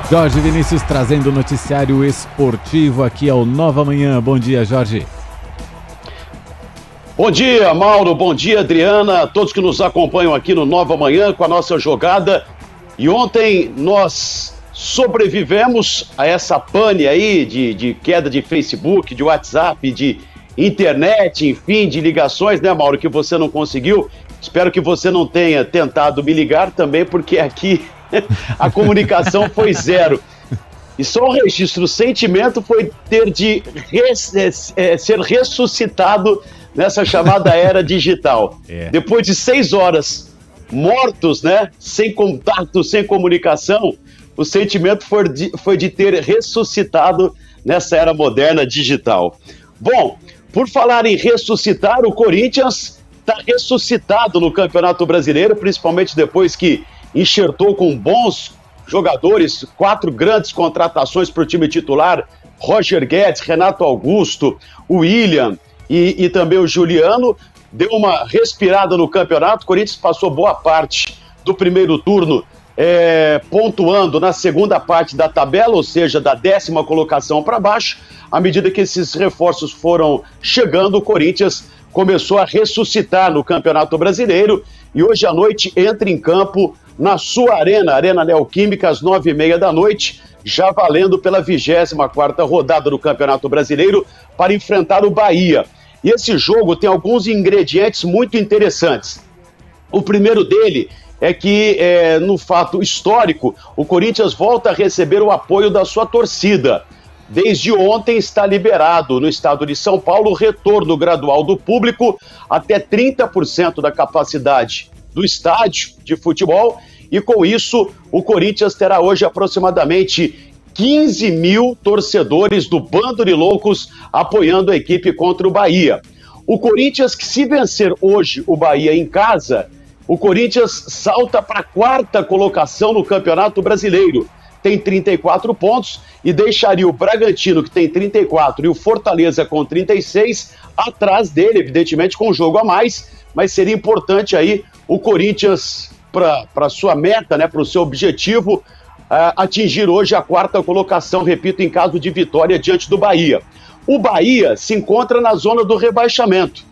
Jorge Vinícius trazendo o noticiário esportivo aqui ao Nova Manhã. Bom dia, Jorge. Bom dia, Mauro. Bom dia, Adriana. Todos que nos acompanham aqui no Nova Manhã com a nossa jogada. E ontem nós sobrevivemos a essa pane aí de queda de Facebook, de WhatsApp, de internet, enfim, de ligações, né, Mauro, que você não conseguiu. Espero que você não tenha tentado me ligar também, porque aqui a comunicação foi zero. E só o registro, o sentimento foi ter de ser ressuscitado nessa chamada era digital. Depois de 6 horas mortos, né, sem contato, sem comunicação, o sentimento foi de ter ressuscitado nessa era moderna digital. Bom, por falar em ressuscitar, o Corinthians está ressuscitado no Campeonato Brasileiro, principalmente depois que enxertou com bons jogadores, 4 grandes contratações para o time titular: Roger Guedes, Renato Augusto, o William e também o Juliano. Deu uma respirada no campeonato. O Corinthians passou boa parte do primeiro turno pontuando na segunda parte da tabela, ou seja, da 10ª colocação para baixo. À medida que esses reforços foram chegando, o Corinthians começou a ressuscitar no Campeonato Brasileiro e hoje à noite entra em campo na sua Arena Neoquímica, às 9h30 da noite, já valendo pela 24ª rodada do Campeonato Brasileiro, para enfrentar o Bahia. E esse jogo tem alguns ingredientes muito interessantes. O primeiro dele é que, no fato histórico, o Corinthians volta a receber o apoio da sua torcida. Desde ontem está liberado no estado de São Paulo o retorno gradual do público até 30% da capacidade do estádio de futebol, e com isso o Corinthians terá hoje aproximadamente 15 mil torcedores do bando de loucos apoiando a equipe contra o Bahia. O Corinthians, que se vencer hoje o Bahia em casa, o Corinthians salta para a 4ª colocação no Campeonato Brasileiro. Tem 34 pontos e deixaria o Bragantino, que tem 34, e o Fortaleza com 36, atrás dele, evidentemente com um jogo a mais, mas seria importante aí o Corinthians, para sua meta, né, para o seu objetivo, atingir hoje a 4ª colocação, repito, em caso de vitória diante do Bahia. O Bahia se encontra na zona do rebaixamento.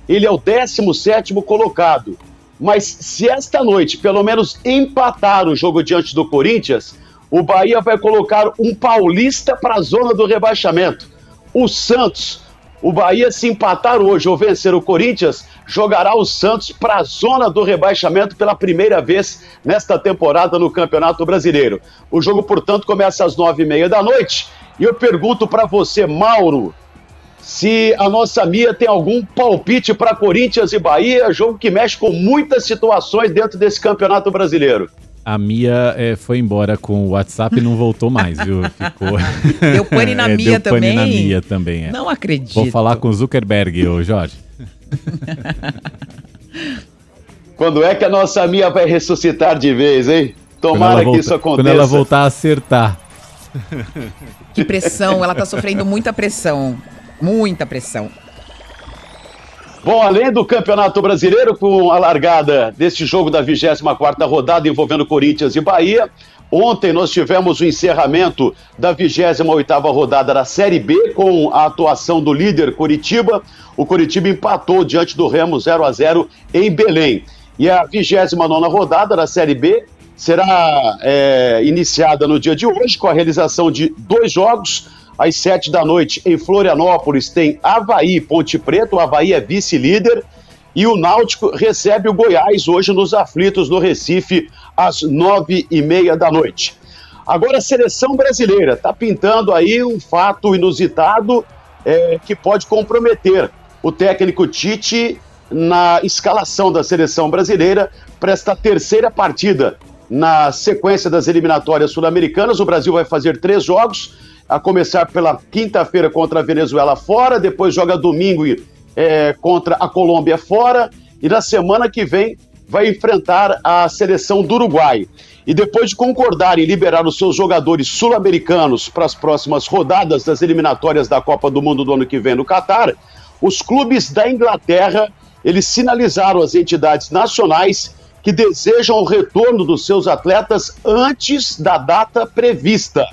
Ele é o 17º colocado. Mas se esta noite, pelo menos, empatar o jogo diante do Corinthians, o Bahia vai colocar um paulista para a zona do rebaixamento. O Santos. O Bahia, se empatar hoje ou vencer o Corinthians, jogará o Santos para a zona do rebaixamento pela primeira vez nesta temporada no Campeonato Brasileiro. O jogo, portanto, começa às 9h30 da noite. E eu pergunto para você, Mauro, se a nossa Mia tem algum palpite para Corinthians e Bahia, jogo que mexe com muitas situações dentro desse Campeonato Brasileiro. A Mia foi embora com o WhatsApp e não voltou mais, viu? Ficou... Deu pane na Mia também? Deu pane na Mia também, Não acredito. Vou falar com o Zuckerberg, ô Jorge. Quando é que a nossa Mia vai ressuscitar de vez, hein? Tomara que isso aconteça. Quando ela voltar a acertar. Que pressão, ela tá sofrendo muita pressão. Muita pressão. Bom, além do Campeonato Brasileiro, com a largada deste jogo da 24ª rodada envolvendo Corinthians e Bahia, ontem nós tivemos o encerramento da 28ª rodada da Série B, com a atuação do líder Coritiba. O Coritiba empatou diante do Remo 0-0 em Belém. E a 29ª rodada da Série B será iniciada no dia de hoje, com a realização de 2 jogos. Às 7 da noite, em Florianópolis, tem Avaí e Ponte Preta. O Avaí é vice-líder. E o Náutico recebe o Goiás hoje nos Aflitos, no Recife, às 9h30 da noite. Agora, a seleção brasileira está pintando aí um fato inusitado que pode comprometer o técnico Tite na escalação da seleção brasileira para esta 3ª partida. Na sequência das eliminatórias sul-americanas, o Brasil vai fazer 3 jogos, a começar pela quinta-feira contra a Venezuela fora, depois joga domingo contra a Colômbia fora, e na semana que vem vai enfrentar a seleção do Uruguai. E depois de concordar em liberar os seus jogadores sul-americanos para as próximas rodadas das eliminatórias da Copa do Mundo do ano que vem no Catar, os clubes da Inglaterra, eles sinalizaram às entidades nacionais que desejam o retorno dos seus atletas antes da data prevista.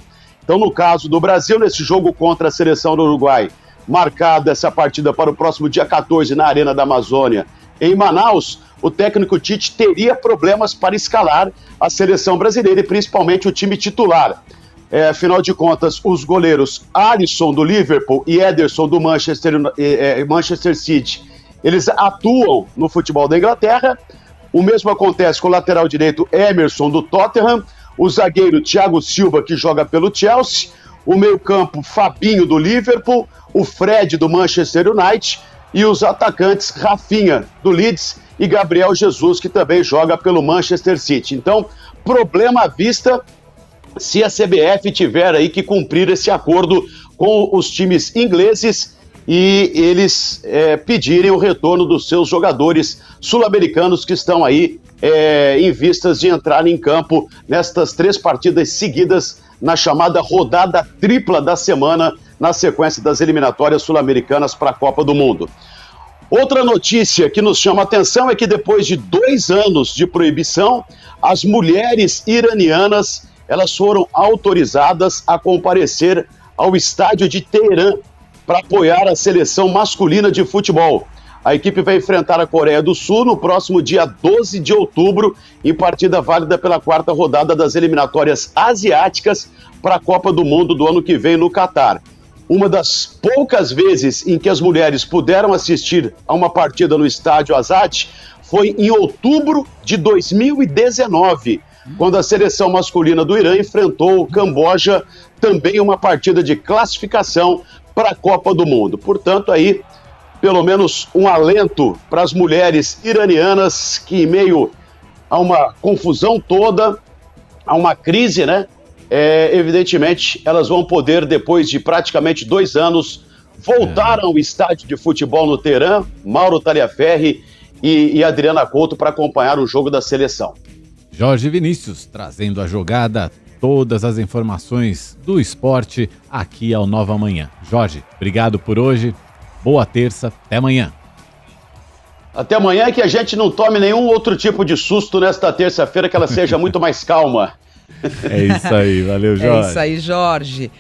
Então, no caso do Brasil, nesse jogo contra a seleção do Uruguai, marcada essa partida para o próximo dia 14 na Arena da Amazônia, em Manaus, o técnico Tite teria problemas para escalar a seleção brasileira e principalmente o time titular. Afinal de contas, os goleiros Alisson do Liverpool e Ederson do Manchester City, eles atuam no futebol da Inglaterra. O mesmo acontece com o lateral direito Emerson do Tottenham, o zagueiro Thiago Silva, que joga pelo Chelsea, o meio-campo Fabinho do Liverpool, o Fred do Manchester United e os atacantes Rafinha do Leeds e Gabriel Jesus, que também joga pelo Manchester City. Então, problema à vista se a CBF tiver aí que cumprir esse acordo com os times ingleses e eles pedirem o retorno dos seus jogadores sul-americanos que estão aí em vistas de entrar em campo nestas 3 partidas seguidas na chamada rodada tripla da semana, na sequência das eliminatórias sul-americanas para a Copa do Mundo. Outra notícia que nos chama a atenção é que depois de 2 anos de proibição, as mulheres iranianas elas foram autorizadas a comparecer ao estádio de Teherã para apoiar a seleção masculina de futebol. A equipe vai enfrentar a Coreia do Sul no próximo dia 12 de outubro, em partida válida pela 4ª rodada das eliminatórias asiáticas para a Copa do Mundo do ano que vem no Catar. Uma das poucas vezes em que as mulheres puderam assistir a uma partida no estádio Azad foi em outubro de 2019, quando a seleção masculina do Irã enfrentou o Camboja, também uma partida de classificação para a Copa do Mundo. Portanto, aí, pelo menos um alento para as mulheres iranianas que, em meio a uma confusão toda, a uma crise, né? Evidentemente, elas vão poder, depois de praticamente 2 anos, voltar ao estádio de futebol no Teherã, Mauro Taliaferri e Adriana Couto, para acompanhar o jogo da seleção. Jorge Vinícius, trazendo a jogada, todas as informações do esporte aqui ao Nova Manhã. Jorge, obrigado por hoje, boa terça, até amanhã. Até amanhã e que a gente não tome nenhum outro tipo de susto nesta terça-feira, que ela seja muito mais calma. É isso aí, valeu, Jorge. É isso aí, Jorge.